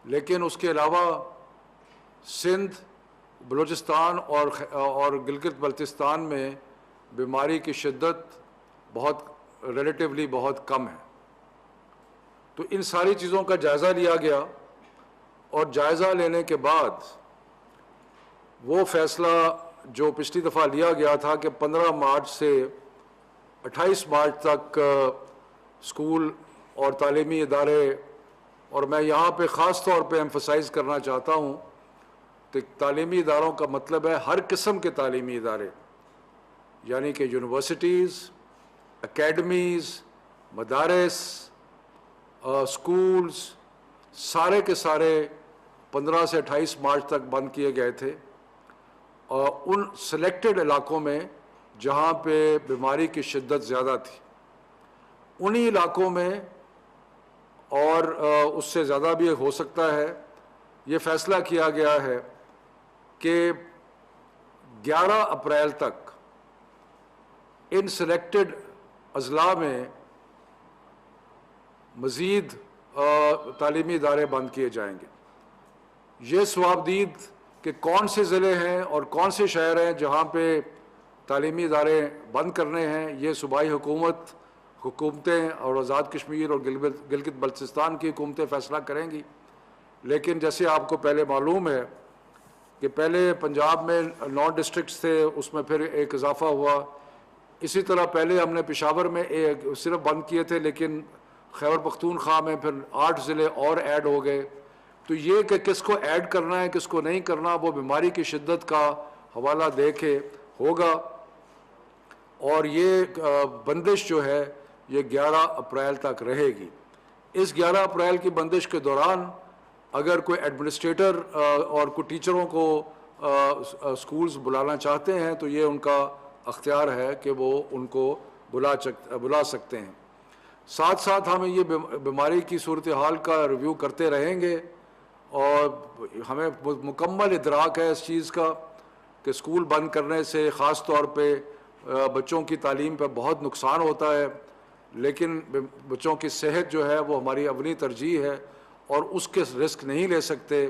لیکن اس کے علاوہ سندھ، بلوچستان اور گلگت بلتستان میں بیماری کی شدت بہت ریلیٹیولی بہت کم ہے۔ تو ان ساری چیزوں کا جائزہ لیا گیا، اور جائزہ لینے کے بعد وہ فیصلہ جو پچھلی دفعہ لیا گیا تھا کہ 15 مارچ سے 28 مارچ تک اسکول اور تعلیمی ادارے، اور میں یہاں پہ خاص طور پہ ایمفسائز کرنا چاہتا ہوں کہ تعلیمی اداروں کا مطلب ہے ہر قسم کے تعلیمی ادارے، یعنی کہ یونیورسٹیز، اکیڈمیز، مدارس، اسکولز، سارے کے سارے 15 سے 28 مارچ تک بند کیے گئے تھے، اور ان سلیکٹڈ علاقوں میں جہاں پہ بیماری کی شدت زیادہ تھی انہی علاقوں میں، اور اس سے زیادہ بھی ہو سکتا ہے، یہ فیصلہ کیا گیا ہے کہ 11 اپریل تک ان سلیکٹڈ اضلاع میں مزید تعلیمی ادارے بند کیے جائیں گے۔ یہ ثوابدید کہ کون سے ضلع ہیں اور کون سے شہر ہیں جہاں پہ تعلیمی ادارے بند کرنے ہیں، یہ صوبائی حکومتیں اور آزاد کشمیر اور گلگت بلتستان کی حکومتیں فیصلہ کریں گی۔ لیکن جیسے آپ کو پہلے معلوم ہے کہ پہلے پنجاب میں 9 ڈسٹرکٹس تھے، اس میں پھر ایک اضافہ ہوا، اسی طرح پہلے ہم نے پشاور میں صرف بند کیے تھے، لیکن خیبر پختونخوا میں پھر 8 ضلع اور ایڈ ہو گئے۔ تو یہ کہ کس کو ایڈ کرنا ہے کس کو نہیں کرنا وہ بیماری کی شدت کا حوالہ دے کے ہوگا، اور یہ بندش جو ہے یہ 11 اپریل تک رہے گی۔ اس 11 اپریل کی بندش کے دوران اگر کوئی ایڈمنسٹریٹر اور کوئی ٹیچروں کو اسکولز بلانا چاہتے ہیں تو یہ ان کا اختیار ہے کہ وہ ان کو بلا سکتے ہیں۔ ساتھ ساتھ ہمیں یہ بیماری کی صورتحال کا ریویو کرتے رہیں گے، اور ہمیں مکمل ادراک ہے اس چیز کا کہ اسکول بند کرنے سے خاص طور پہ بچوں کی تعلیم پہ بہت نقصان ہوتا ہے، لیکن بچوں کی صحت جو ہے وہ ہماری اولی ترجیح ہے، اور اس کے رسک نہیں لے سکتے،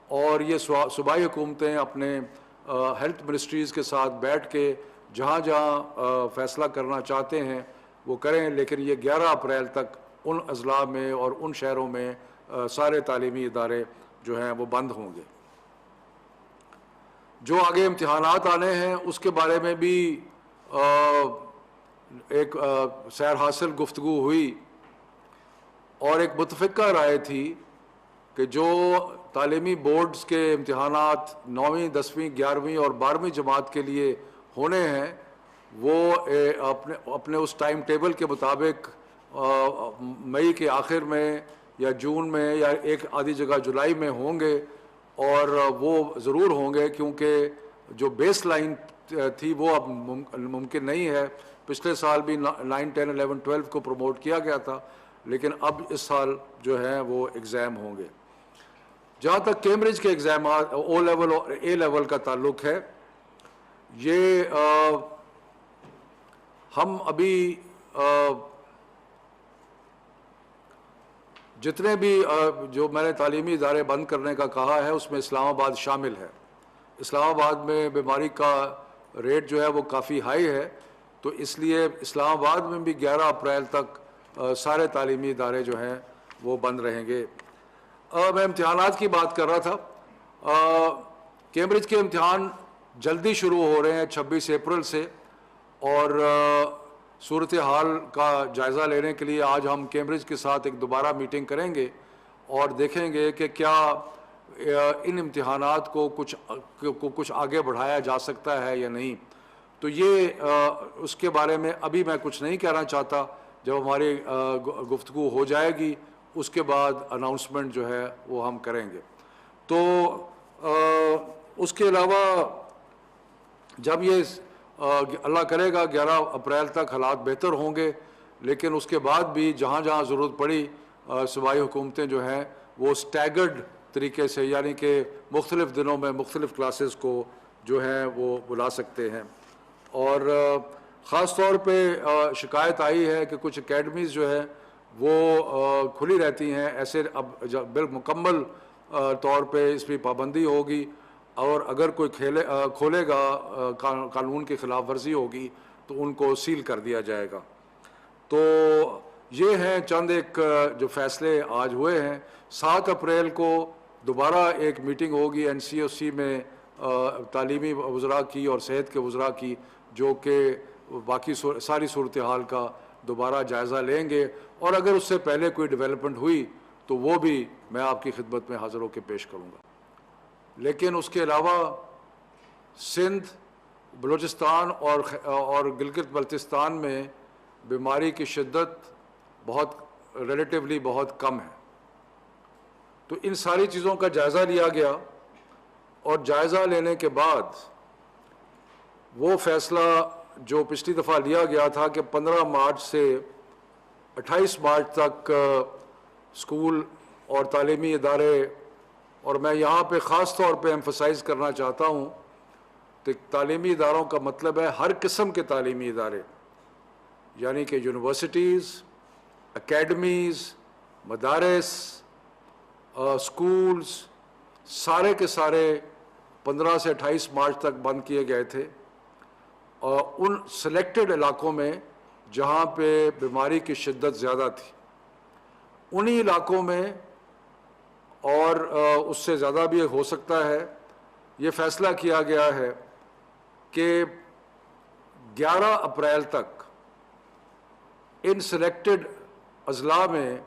اور یہ صوبائی حکومتیں اپنے ہیلتھ منسٹریز کے ساتھ بیٹھ کے جہاں جہاں فیصلہ کرنا چاہتے ہیں وہ کریں، لیکن یہ 11 اپریل تک ان اضلاع میں اور ان شہروں میں سارے تعلیمی ادارے جو ہیں وہ بند ہوں گے۔ جو آگے امتحانات آنے ہیں اس کے بارے میں بھی ایک سیر حاصل گفتگو ہوئی، اور ایک متفقہ رائے تھی کہ جو تعلیمی بورڈز کے امتحانات 9ویں 10ویں 11ویں اور 12ویں جماعت کے لیے ہونے ہیں وہ اپنے اس ٹائم ٹیبل کے مطابق مئی کے آخر میں یا جون میں یا ایک آدھی جگہ جولائی میں ہوں گے، اور وہ ضرور ہوں گے کیونکہ جو بیس لائن تھی وہ اب ممکن نہیں ہے۔ پچھلے سال بھی 9 10 11 12 کو پروموٹ کیا گیا تھا، لیکن اب اس سال جو ہیں وہ ایگزام ہوں گے۔ جہاں تک کیمبرج کے ایگزامات او لیول اور اے لیول کا تعلق ہے، یہ ہم ابھی جتنے بھی جو میں نے تعلیمی ادارے بند کرنے کا کہا ہے اس میں اسلام آباد شامل ہے۔ اسلام آباد میں بیماری کا ریٹ جو ہے وہ کافی ہائی ہے، تو اس لیے اسلام آباد میں بھی 11 اپریل تک سارے تعلیمی ادارے جو ہیں وہ بند رہیں گے۔ میں امتحانات کی بات کر رہا تھا، کیمبرج کے امتحان جلدی شروع ہو رہے ہیں 26 اپریل سے، اور صورتحال کا جائزہ لینے کے لیے آج ہم کیمبرج کے ساتھ ایک دوبارہ میٹنگ کریں گے اور دیکھیں گے کہ کیا ان امتحانات کو کچھ آگے بڑھایا جا سکتا ہے یا نہیں۔ تو یہ اس کے بارے میں ابھی میں کچھ نہیں کہنا چاہتا، جب ہماری گفتگو ہو جائے گی اس کے بعد اناؤنسمنٹ جو ہے وہ ہم کریں گے۔ تو اس کے علاوہ جب یہ اللہ کرے گا 11 اپریل تک حالات بہتر ہوں گے، لیکن اس کے بعد بھی جہاں جہاں ضرورت پڑی صوبائی حکومتیں جو ہیں وہ سٹیگرڈ طریقے سے، یعنی کہ مختلف دنوں میں مختلف کلاسز کو جو ہیں وہ بلا سکتے ہیں۔ اور خاص طور پہ شکایت آئی ہے کہ کچھ اکیڈمیز جو ہے وہ کھلی رہتی ہیں، ایسے اب بالمکمل طور پہ اس پہ پابندی ہوگی، اور اگر کوئی کھولے گا قانون کی خلاف ورزی ہوگی تو ان کو سیل کر دیا جائے گا۔ تو یہ ہیں چند ایک جو فیصلے آج ہوئے ہیں۔ 7 اپریل کو دوبارہ ایک میٹنگ ہوگی NCOC میں تعلیمی وزراء کی اور صحت کے وزراء کی، جو کہ باقی ساری صورتحال کا دوبارہ جائزہ لیں گے، اور اگر اس سے پہلے کوئی ڈیولپمنٹ ہوئی تو وہ بھی میں آپ کی خدمت میں حاضر ہو کے پیش کروں گا۔ لیکن اس کے علاوہ سندھ، بلوچستان اور گلگت بلتستان میں بیماری کی شدت ریلیٹیولی بہت کم ہے۔ تو ان ساری چیزوں کا جائزہ لیا گیا، اور جائزہ لینے کے بعد وہ فیصلہ جو پچھلی دفعہ لیا گیا تھا کہ 15 مارچ سے 28 مارچ تک اسکول اور تعلیمی ادارے، اور میں یہاں پہ خاص طور پہ ایمفسائز کرنا چاہتا ہوں کہ تعلیمی اداروں کا مطلب ہے ہر قسم کے تعلیمی ادارے، یعنی کہ یونیورسٹیز، اکیڈمیز، مدارس، اسکولز، سارے کے سارے 15 سے 28 مارچ تک بند کیے گئے تھے، اور ان سلیکٹڈ علاقوں میں جہاں پہ بیماری کی شدت زیادہ تھی انہی علاقوں میں، اور اس سے زیادہ بھی ہو سکتا ہے، یہ فیصلہ کیا گیا ہے کہ 11 اپریل تک ان سلیکٹڈ اضلاع میں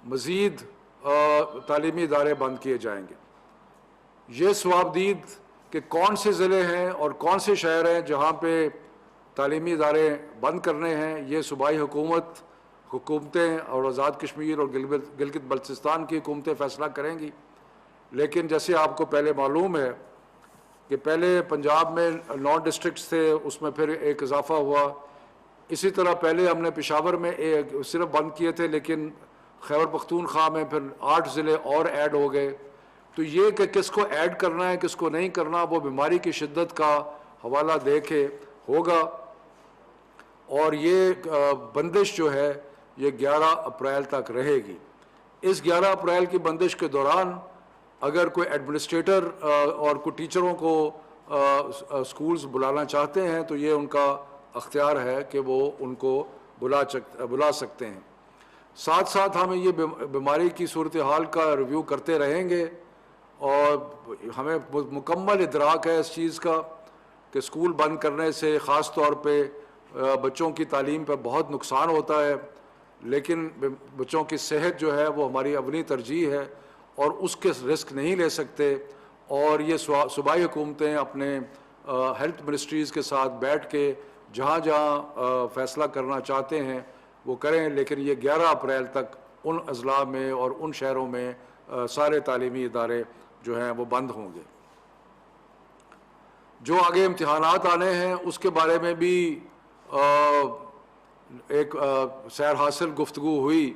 مزید تعلیمی ادارے بند کیے جائیں گے۔ یہ ثوابدید کہ کون سے ضلع ہیں اور کون سے شہر ہیں جہاں پہ تعلیمی ادارے بند کرنے ہیں، یہ صوبائی حکومتیں اور آزاد کشمیر اور گلگت بلتستان کی حکومتیں فیصلہ کریں گی۔ لیکن جیسے آپ کو پہلے معلوم ہے کہ پہلے پنجاب میں 9 ڈسٹرکٹس تھے، اس میں پھر ایک اضافہ ہوا۔ اسی طرح پہلے ہم نے پشاور میں صرف بند کیے تھے، لیکن خیبر پختونخوا میں پھر 8 ضلع اور ایڈ ہو گئے۔ تو یہ کہ کس کو ایڈ کرنا ہے کس کو نہیں کرنا، وہ بیماری کی شدت کا حوالہ دے کے ہوگا، اور یہ بندش جو ہے یہ 11 اپریل تک رہے گی۔ اس 11 اپریل کی بندش کے دوران اگر کوئی ایڈمنسٹریٹر اور کوئی ٹیچروں کو اسکولز بلانا چاہتے ہیں تو یہ ان کا اختیار ہے کہ وہ ان کو بلا سکتے ہیں۔ ساتھ ساتھ ہم یہ بیماری کی صورتحال کا ریویو کرتے رہیں گے، اور ہمیں مکمل ادراک ہے اس چیز کا کہ اسکول بند کرنے سے خاص طور پہ بچوں کی تعلیم پہ بہت نقصان ہوتا ہے، لیکن بچوں کی صحت جو ہے وہ ہماری اولین ترجیح ہے، اور اس کے رسک نہیں لے سکتے، اور یہ صوبائی حکومتیں اپنے ہیلتھ منسٹریز کے ساتھ بیٹھ کے جہاں جہاں فیصلہ کرنا چاہتے ہیں وہ کریں، لیکن یہ 11 اپریل تک ان اضلاع میں اور ان شہروں میں سارے تعلیمی ادارے جو ہیں وہ بند ہوں گے۔ جو آگے امتحانات آنے ہیں اس کے بارے میں بھی ایک سیر حاصل گفتگو ہوئی،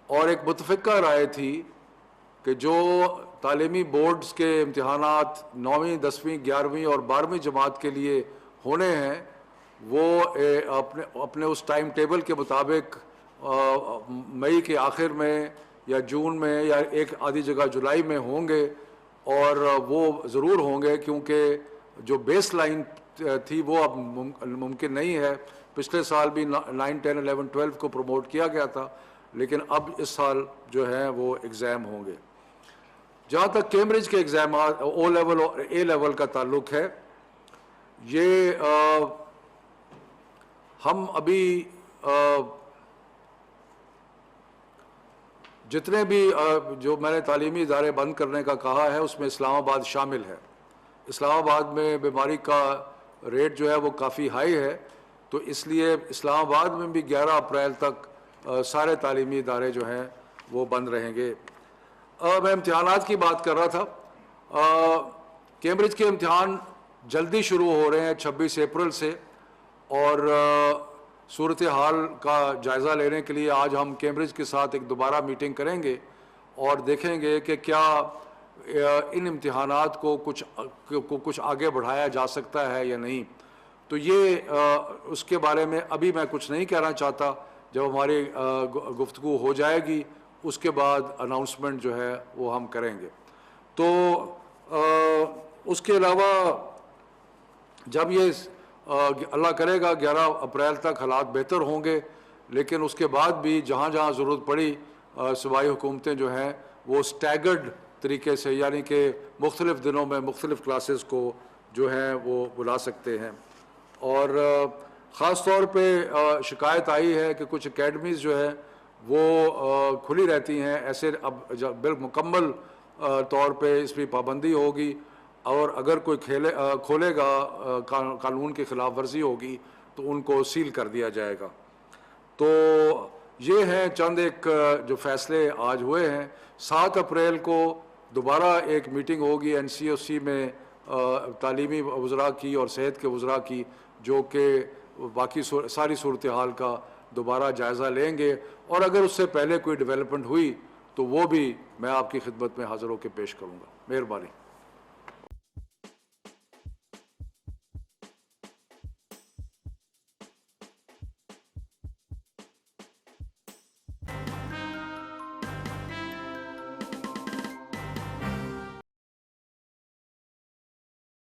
اور ایک متفقہ رائے تھی کہ جو تعلیمی بورڈز کے امتحانات 9ویں، 10ویں، 11ویں اور 12ویں جماعت کے لیے ہونے ہیں وہ اپنے اس ٹائم ٹیبل کے مطابق مئی کے آخر میں یا جون میں یا ایک آدھی جگہ جولائی میں ہوں گے، اور وہ ضرور ہوں گے کیونکہ جو بیس لائن تھی وہ اب ممکن نہیں ہے۔ پچھلے سال بھی 9، 10، 11، 12 کو پروموٹ کیا گیا تھا، لیکن اب اس سال جو ہیں وہ ایگزام ہوں گے۔ جہاں تک کیمبرج کے ایگزامات او لیول اور اے لیول کا تعلق ہے، یہ ہم ابھی جتنے بھی جو میں نے تعلیمی ادارے بند کرنے کا کہا ہے اس میں اسلام آباد شامل ہے۔ اسلام آباد میں بیماری کا ریٹ جو ہے وہ کافی ہائی ہے، تو اس لیے اسلام آباد میں بھی 11 اپریل تک سارے تعلیمی ادارے جو ہیں وہ بند رہیں گے۔ میں امتحانات کی بات کر رہا تھا۔ کیمبرج کے امتحان جلدی شروع ہو رہے ہیں 26 اپریل سے، اور صورتحال کا جائزہ لینے کے لیے آج ہم کیمبرج کے ساتھ ایک دوبارہ میٹنگ کریں گے اور دیکھیں گے کہ کیا ان امتحانات کو کچھ آگے بڑھایا جا سکتا ہے یا نہیں۔ تو یہ اس کے بارے میں ابھی میں کچھ نہیں کہنا چاہتا، جب ہماری گفتگو ہو جائے گی اس کے بعد اناؤنسمنٹ جو ہے وہ ہم کریں گے. تو اس کے علاوہ جب یہ اللہ کرے گا 11 اپریل تک حالات بہتر ہوں گے، لیکن اس کے بعد بھی جہاں جہاں ضرورت پڑی صوبائی حکومتیں جو ہیں وہ سٹیگرڈ طریقے سے، یعنی کہ مختلف دنوں میں مختلف کلاسز کو جو ہیں وہ بلا سکتے ہیں. اور خاص طور پہ شکایت آئی ہے کہ کچھ اکیڈمیز جو ہے وہ کھلی رہتی ہیں، ایسے اب بالمکمل طور پہ اس پہ پابندی ہوگی، اور اگر کوئی کھولے گا قانون کی خلاف ورزی ہوگی تو ان کو سیل کر دیا جائے گا. تو یہ ہیں چند ایک جو فیصلے آج ہوئے ہیں. 7 اپریل کو دوبارہ ایک میٹنگ ہوگی NCOC میں تعلیمی وزراء کی اور صحت کے وزراء کی، جو کہ باقی ساری صورتحال کا دوبارہ جائزہ لیں گے، اور اگر اس سے پہلے کوئی ڈیولپمنٹ ہوئی تو وہ بھی میں آپ کی خدمت میں حاضر ہو کے پیش کروں گا. مہربانی.